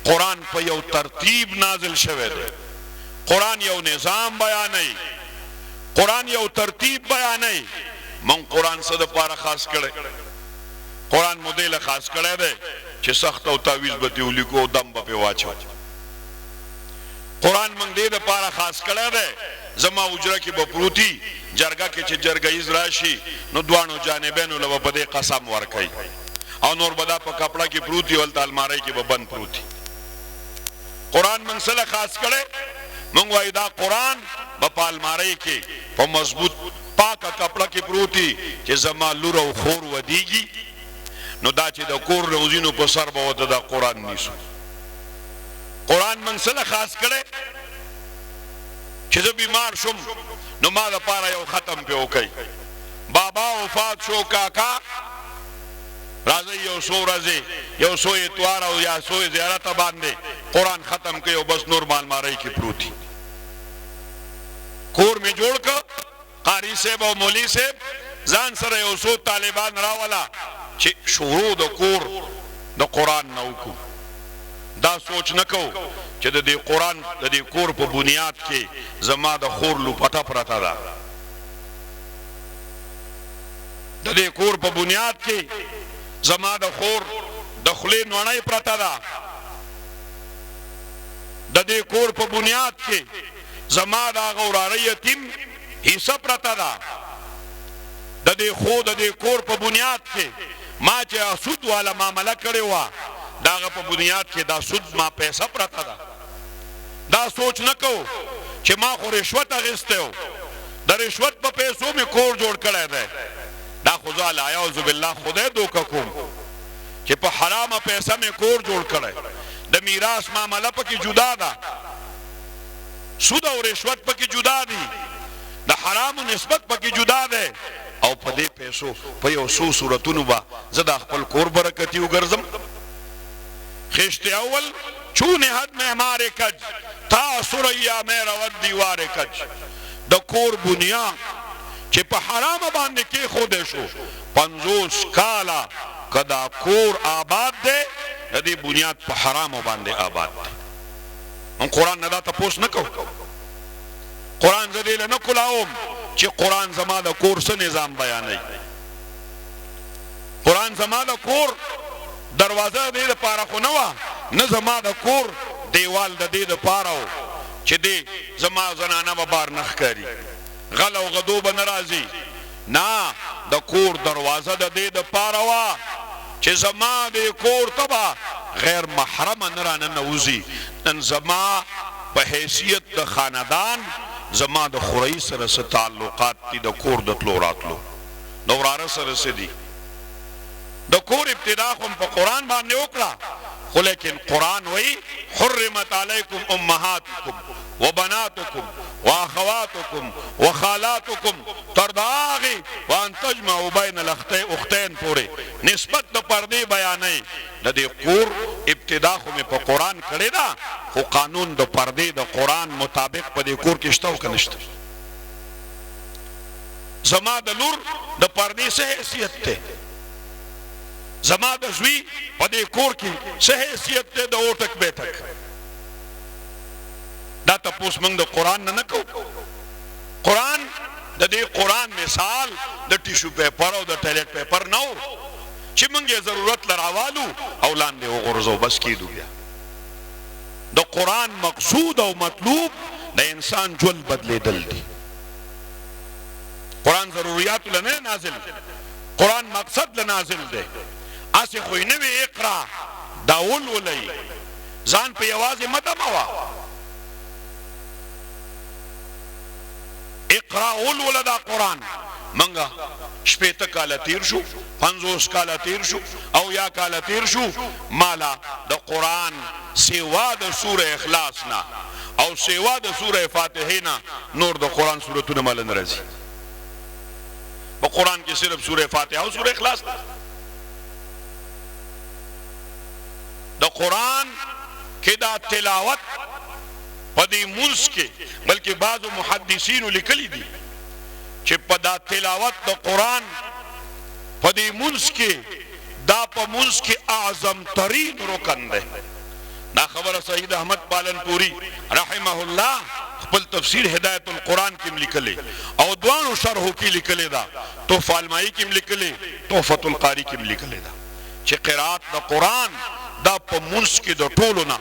قرآن په یو ترتیب نازل شوی دی قرآن یو نظام بیانوي قرآن یو ترتیب بیانوي من قرآن څه دپاره خاص کړی قرآن مو دې له خاص کړی دی چې سخت او تعویض به ترې ولیکو او دم به پرې واچو قرآن موږ دې دپاره خاص کړی دی زما اجره کې به پروتي جرګه کې چې جرګهیز راشي نو دواړو جانبینو له به په دې قسم ورکوي او نور به دا په کپړه کې پروتي هلته المارۍ کې به بند پروتي قرآن موږ څه له خاص کړی موږ وایو دا قرآن به په المارۍ کې په مضبوط پاکه کپړه کې پروتي چې زما لور او خور ودیږي نو دا چې د کور روزي نو په سر به ورته دا قرآن نیسو قرآن موږ څه له خاص کړی چې زه بیمار شم نو ما دپاره یو ختم پې وکئ بابا وفات شو کاکا راځئ یو څو ورځې یو څو اتوار او یا څو زیارته باندې قرآن ختم کوي او بس نور مالمارۍ کې پروتي کور مې جوړ که قاری صاحب او مولي صاحب ځان سره یو څو طالبان راوله چې شروع د کور د قرآن نه وکړو دا سوچ نه کوو چې د دې قرآن د دې کور په بنیاد کې زما د خور لوپټه پرته ده د دې کور په بنیاد کې زما د خور د خولې نوڼۍ پرته ده د دې کور په بنیاد کې زما د هغه وراره یتیم حصه پرته ده د دې کور په بنیاد کې ما چې سود والا معامله کړې وه د هغه په بنیاد کې دا سود ما پیسه پرته ده دا سوچ نه کوو چې ما خو رشوت اخیستی و د رشوت په پیسو مې کور جوړ کړی دی دا خو زه الاعوذ بالله خدای دوکه کوم چې په حرامه پیسه مې کور جوړ کړی د میراث معامله پکې جدا ده سود او رشوت پکې جدا دي د حرامو نسبت پکې جدا ده او په دې پیسو په یو څو صورتونو به زه د خپل کور برکتي وګرځم خشت اول چون حد معمار کج تا سریا میرا ود دیوار کج د کور بنیا چې په حرام باندې کې خوده شو 50 کالا کدا کور آباد ده د دې بنیاد په حرام باندې آباد ده هم قرآن نه دا تپوس نه کو قرآن زه دې نه کولاوم چې قرآن زما د کور څه نظام بیانوي قرآن زما د کور دروازه دې دپاره خو نه وه نه زما د کور دیوال د دې دپاره و چې دې زما زنانه به بار نه ښکاري غل او غدو به نه راځي نه د کور دروازه د دې دپاره وه چې زما دې کور ته به غیر محرمه نه راننوځي نن زما په حیثیت د خاندان زما د خورۍ سره څه تعلقات دي د کور د تلو راتلو د وراره سره څه دي د کور ابتدا خو په قرآن باندې وکړه خو لیکن قرآن وی حرمت علیکم امهاتکم وبناتکم واخواتکم وخالاتکم تر د هغې وان تجمعوا بین الاختین پورې نسبت د پردې بیانوي د دې کور ابتدا خو مې په قرآن کړې ده خو قانون د پردې د قرآن مطابق په دې کور کې شته او که نشته زما د لور د پردې څه حیثیت دی زما د زوی په دې کور کې څه حیثیت دی د اوټک بیټک دا تپوس موږ د قرآن نه کوو قرآن د دې قرآن مثال د ټیشو پیپر او د ټایلټ پیپر نه و چې موږ یې ضرورت له راوالو او لاندې وغورځو بس کېدو بیا د قرآن مقصود او مطلوب د انسان ژوند بدلېدل دي قرآن ضروریاتو له نه نازل قرآن مقصد له نازل دی اسې خو یې نه وي اقرا دا ولولئ ځان په یوازې مه دموه اقرا ولوله دا قرآن منګه شپېته کاله تیر شو 50 کاله تیر شو او یا کاله تیر شو مالا د قرآن سوا د سوره اخلاص نه او سوا د سوره فاتحه نه نور د قرآن سورتونه مال نه راځي په قرآن کې صرف سوره فاتحه او سوره اخلاص د قرآن کې دا تلاوت په دې منځ کې بلکې بعضو محدثینو لیکلي دي چې په دا تلاوت د قرآن په دې منځ کې دا په منځ کې اعظم ترین رکن دی دا خبر سید احمد پالنپوری رحمه الله خپل تفسیر هدایت القرآن کې لیکلې او دوانو شرحو کې لیکلې ده، تحفه المائی کې لیکلې، تحفة القاری کې لیکلې ده چې قرات د قرآن دا په منځ کې د ټولو نه